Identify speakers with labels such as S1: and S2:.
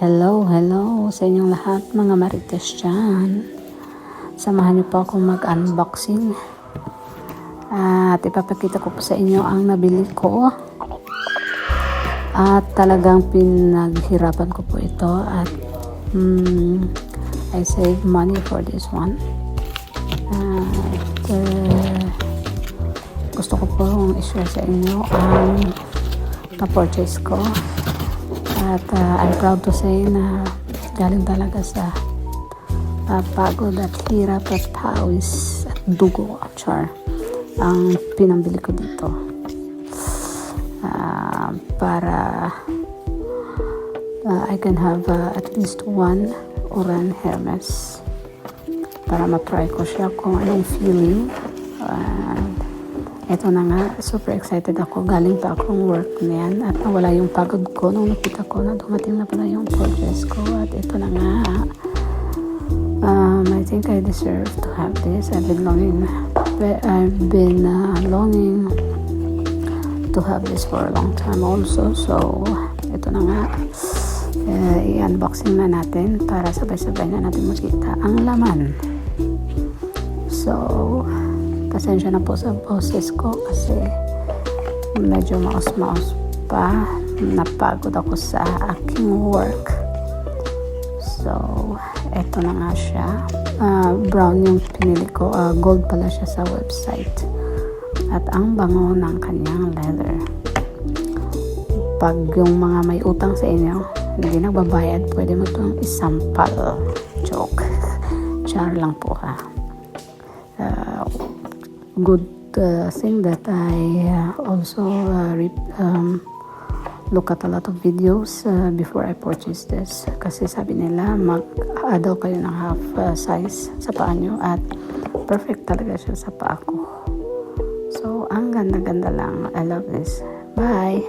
S1: Hello sa inyong lahat mga marites dyan. Samahan niyo po akong mag-unboxing. At ipapakita ko po sa inyo ang nabili ko. At talagang pinaghirapan ko po ito. At I save money for this one. At gusto ko pong i-share sa inyo ang na-purchase ko. At I'm proud to say na galing talaga sa pagod at hirap at pawis at dugo ang pinambili ko dito para I can have at least one Oran Hermes para matry ko siya kung anong feeling. Ito na nga, super excited ako. Galing pa akong work niyan at nawala yung pagod ko nung nakita ko na dumating na pala yung purchase ko. At ito na nga, I think I deserve to have this. I've been longing to have this for a long time also. So, ito na nga, i-unboxing na natin para sabay-sabay na natin makita ang laman. So, pasensya na po sa boses ko kasi medyo maos-maos pa. Napagod ako sa aking work. So, eto na nga siya. Brown yung pinili ko. Gold pala siya sa website. At ang bango ng kanyang leather. Pag yung mga may utang sa inyo, hindi nagbabayad, pwede mo itong isampal. Joke. Char lang po ha. Good thing that I also look at a lot of videos before I purchase this kasi sabi nila mag-add kayo ng half size sa paa nyo at perfect talaga siya sa paa ko. So ang ganda-ganda lang. I love this. Bye!